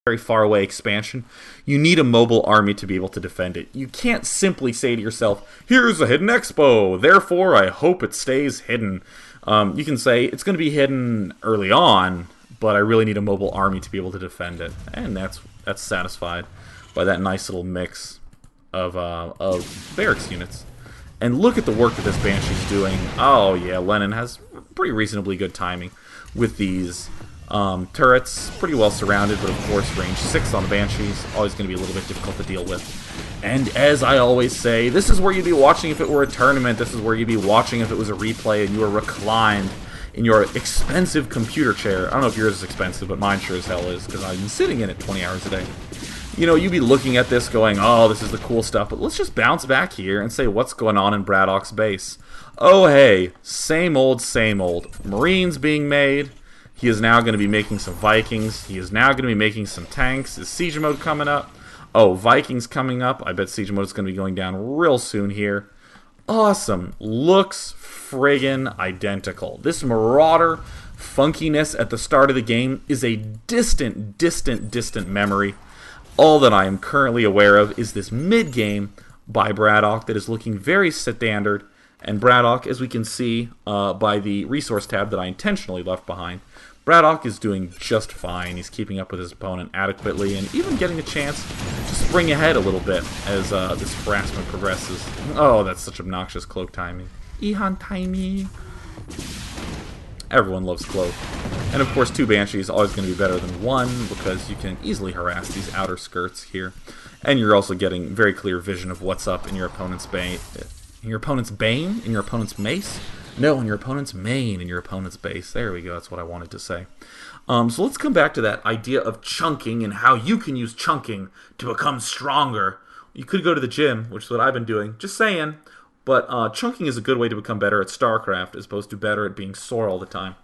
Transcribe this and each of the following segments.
very far away expansion, you need a mobile army to be able to defend it. You can't simply say to yourself, here's a hidden expo, therefore I hope it stays hidden. You can say, it's going to be hidden early on, but I really need a mobile army to be able to defend it. And that's satisfied by that nice little mix of barracks units. And look at the work that this Banshee's doing. Oh yeah, Lenin has pretty reasonably good timing with these turrets. Pretty well surrounded, but of course range 6 on the Banshees. Always going to be a little bit difficult to deal with. And as I always say, this is where you'd be watching if it were a tournament. This is where you'd be watching if it was a replay and you were reclined in your expensive computer chair. I don't know if yours is expensive, but mine sure as hell is, because I've been sitting in it 20 hours a day. You know, you'd be looking at this going, oh, this is the cool stuff, but let's just bounce back here and say what's going on in Braddock's base. Oh, hey, same old, same old. Marines being made. He is now going to be making some Vikings. He is now going to be making some tanks. Is Siege Mode coming up? Oh, Vikings coming up. I bet Siege Mode is going to be going down real soon here. Awesome. Looks friggin' identical. This Marauder funkiness at the start of the game is a distant, distant, distant memory. All that I am currently aware of is this mid-game by Braddock that is looking very standard. And Braddock, as we can see by the resource tab that I intentionally left behind, Braddock is doing just fine. He's keeping up with his opponent adequately and even getting a chance to spring ahead a little bit as this harassment progresses. Oh, that's such obnoxious cloak timing. Ihan timing. Everyone loves cloak. And of course, 2 Banshees is always going to be better than 1 because you can easily harass these outer skirts here. And you're also getting very clear vision of what's up in your opponent's bane. In your opponent's bane? In your opponent's mace? No, in your opponent's main, in your opponent's base. There we go, that's what I wanted to say. So let's come back to that idea of chunking and how you can use chunking to become stronger. You could go to the gym, which is what I've been doing, just saying. But chunking is a good way to become better at Starcraft as opposed to better at being sore all the time.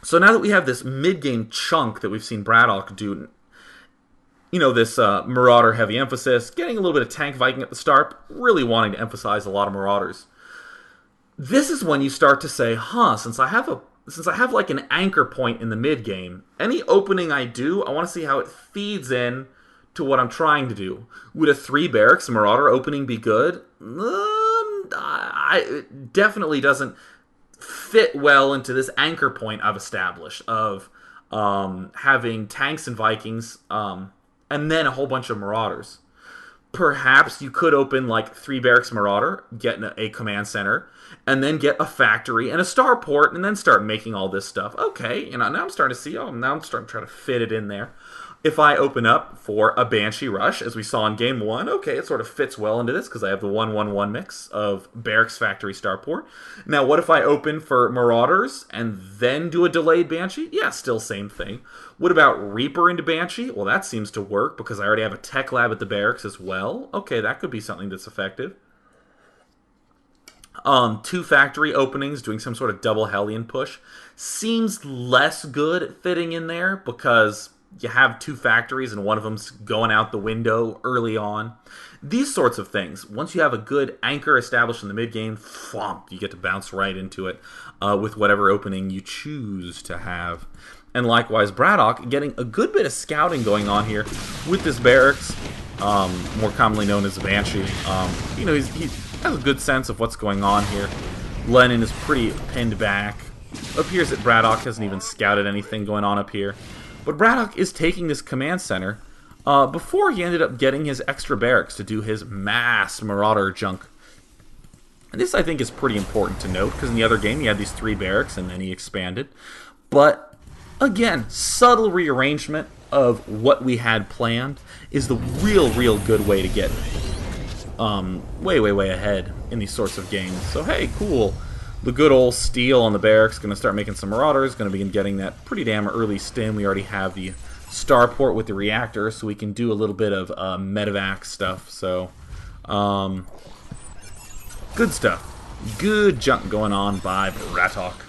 So now that we have this mid-game chunk that we've seen Braddock do, you know, this Marauder heavy emphasis, getting a little bit of tank Viking at the start, really wanting to emphasize a lot of Marauders. This is when you start to say, since I have like an anchor point in the mid-game, any opening I do, I want to see how it feeds in to what I'm trying to do. Would a 3 Barracks Marauder opening be good? It definitely doesn't fit well into this anchor point I've established of having tanks and Vikings and then a whole bunch of Marauders. Perhaps you could open like 3 Barracks Marauder, get a command center, and then get a factory and a starport, and then start making all this stuff. Okay, now I'm starting to see, now I'm starting to try to fit it in there. If I open up for a Banshee Rush, as we saw in Game 1, okay, it sort of fits well into this because I have the 1-1-1 mix of Barracks, Factory, Starport. Now, what if I open for Marauders and then do a delayed Banshee? Yeah, still same thing. What about Reaper into Banshee? Well, that seems to work because I already have a tech lab at the Barracks as well. Okay, that could be something that's effective. 2 factory openings, doing some sort of double Hellion push. Seems less good at fitting in there because you have 2 factories and one of them's going out the window early on. These sorts of things. Once you have a good anchor established in the mid-game, you get to bounce right into it with whatever opening you choose to have. And likewise, Braddock getting a good bit of scouting going on here with this Barracks, more commonly known as the Banshee. You know, he has a good sense of what's going on here. Lenin is pretty pinned back. It appears that Braddock hasn't even scouted anything going on up here. But Braddock is taking this command center before he ended up getting his extra Barracks to do his mass Marauder junk. And this, I think, is pretty important to note, because in the other game he had these 3 Barracks and then he expanded. But, again, subtle rearrangement of what we had planned is the real good way to get way ahead in these sorts of games. So, hey, cool. The good old steel on the Barracks going to start making some Marauders, going to begin getting that pretty damn early stim. We already have the Starport with the reactor, so we can do a little bit of medevac stuff. So, good stuff. Good junk going on by Braddock.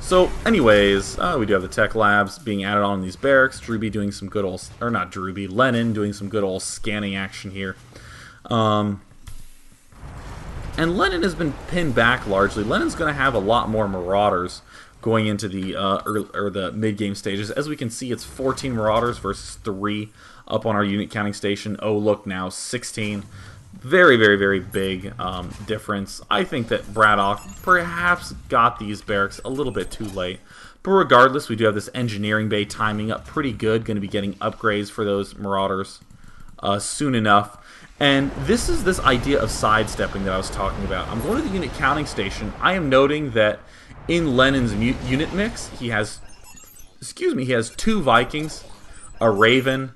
So, anyways, we do have the tech labs being added on in these Barracks. Drewby doing some good old, or not Drewby, Lenin doing some good old scanning action here. And Lenin has been pinned back largely. Lenin's going to have a lot more Marauders going into the the mid-game stages. As we can see, it's 14 Marauders versus 3 up on our unit counting station. Oh, look now, 16. Very, very, very big difference. I think that Braddock perhaps got these barracks a little bit too late. But regardless, we do have this engineering bay timing up pretty good. Going to be getting upgrades for those Marauders soon enough. And this is this idea of sidestepping that I was talking about. I'm going to the unit counting station. I am noting that in Lenin's unit mix, he has 2 Vikings, a Raven,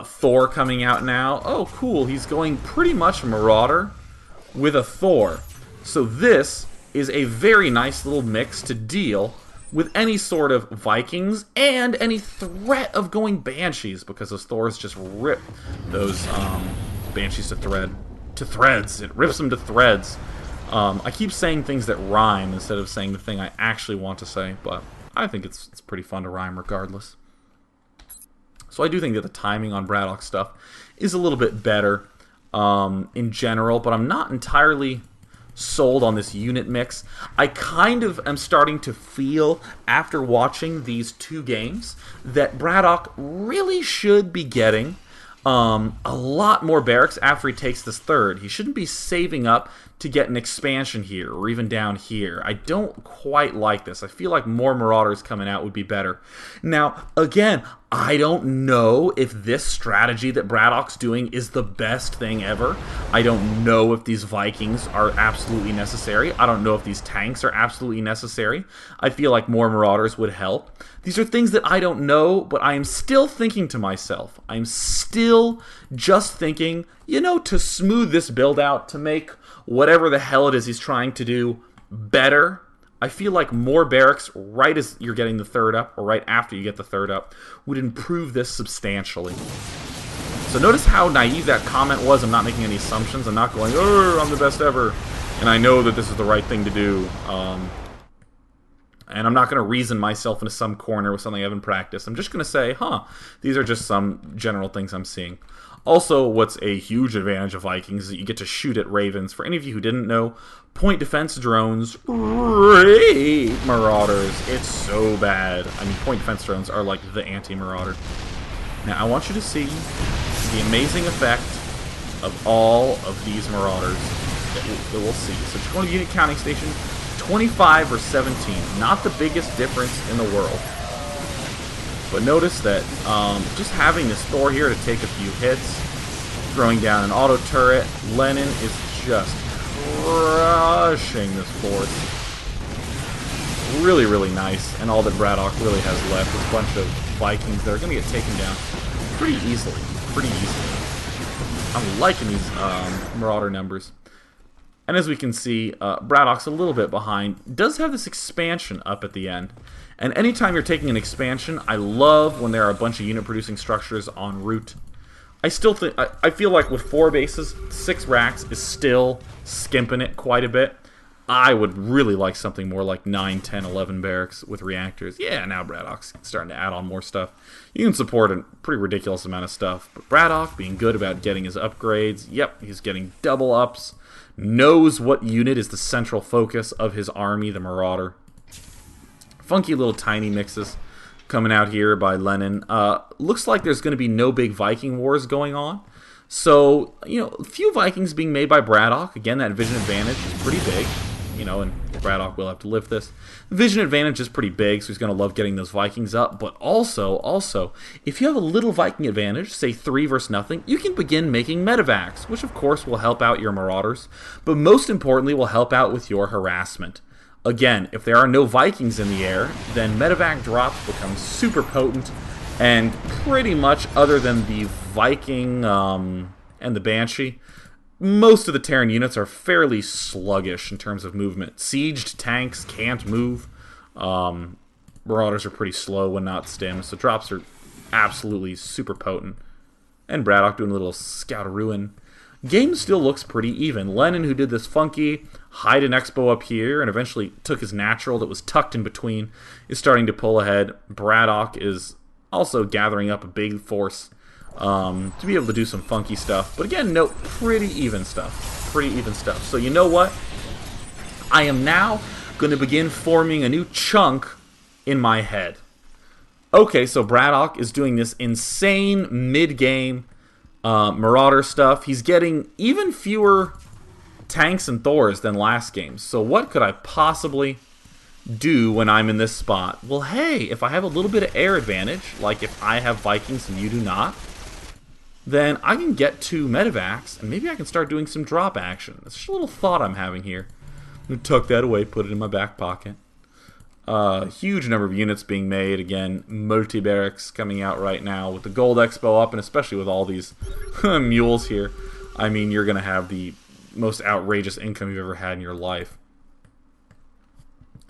Thor coming out now. Oh, cool. He's going pretty much Marauder with a Thor. So this is a very nice little mix to deal with any sort of Vikings and any threat of going Banshees, because those Thors just rip those Banshees to threads. It rips them to threads. I keep saying things that rhyme instead of saying the thing I actually want to say, but I think it's pretty fun to rhyme regardless. So I do think that the timing on Braddock's stuff is a little bit better in general, but I'm not entirely sold on this unit mix. I kind of am starting to feel, after watching these 2 games, that Braddock really should be getting a lot more barracks after he takes this 3rd. He shouldn't be saving up to get an expansion here, or even down here. I don't quite like this. I feel like more Marauders coming out would be better. Now, again, I don't know if this strategy that Braddock's doing is the best thing ever. I don't know if these Vikings are absolutely necessary. I don't know if these tanks are absolutely necessary. I feel like more Marauders would help. These are things that I don't know, but I am still thinking to myself. I'm still just thinking, you know, to smooth this build out, to make whatever the hell it is he's trying to do better, I feel like more barracks right as you're getting the 3rd up, or right after you get the 3rd up, would improve this substantially. So notice how naive that comment was. I'm not making any assumptions. I'm not going, oh, I'm the best ever, and I know that this is the right thing to do. And I'm not going to reason myself into some corner with something I haven't practiced. I'm just going to say, these are just some general things I'm seeing. Also, what's a huge advantage of Vikings is that you get to shoot at Ravens. For any of you who didn't know, point defense drones rape Marauders. It's so bad. I mean, point defense drones are like the anti-Marauder. Now, I want you to see the amazing effect of all of these Marauders that we'll see. So just going to unit counting station, 25 or 17. Not the biggest difference in the world. But notice that just having this Thor here to take a few hits, throwing down an auto turret, Lenin is just crushing this force. Really, really nice. And all that Braddock really has left is a bunch of Vikings that are going to get taken down pretty easily. I'm liking these Marauder numbers. And as we can see, Braddock's a little bit behind. Does have this expansion up at the end. And anytime you're taking an expansion, I love when there are a bunch of unit-producing structures en route. I still think, I feel like with 4 bases, 6 racks is still skimping it quite a bit. I would really like something more like 9, 10, 11 barracks with reactors. Yeah, now Braddock's starting to add on more stuff. You can support a pretty ridiculous amount of stuff. But Braddock being good about getting his upgrades. Yep, he's getting double ups. Knows what unit is the central focus of his army, the Marauder. Funky little tiny mixes coming out here by Lenin. Looks like there's going to be no big Viking wars going on. So, you know, a few Vikings being made by Braddock. Again, that vision advantage is pretty big. You know, and Braddock will have to lift this. Vision advantage is pretty big, so he's going to love getting those Vikings up. But also, if you have a little Viking advantage, say 3 versus nothing, you can begin making medevacs, which of course will help out your Marauders, but most importantly will help out with your harassment. Again, if there are no Vikings in the air, then medevac drops become super potent, and pretty much other than the Viking and the Banshee, most of the Terran units are fairly sluggish in terms of movement. Sieged tanks can't move. Marauders are pretty slow when not stim, so drops are absolutely super potent. And Braddock doing a little scout of ruin. Game still looks pretty even. Lenin, who did this funky hide an expo up here and eventually took his natural that was tucked in between, is starting to pull ahead. Braddock is also gathering up a big force to be able to do some funky stuff. But again, note, pretty even stuff. So you know what? I am now going to begin forming a new chunk in my head. Okay, so Braddock is doing this insane mid-game Marauder stuff. He's getting even fewer tanks and Thors than last game. So what could I possibly do when I'm in this spot? Well, hey, if I have a little bit of air advantage, like if I have Vikings and you do not, then I can get 2 medevacs, and maybe I can start doing some drop action. It's just a little thought I'm having here. I'm going to tuck that away, put it in my back pocket. Huge number of units being made. Again, multi-barracks coming out right now with the Gold Expo up, and especially with all these mules here. I mean, you're going to have the most outrageous income you've ever had in your life.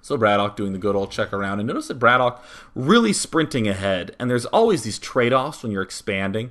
So Braddock doing the good old check around, and notice that Braddock really sprinting ahead, and there's always these trade-offs when you're expanding.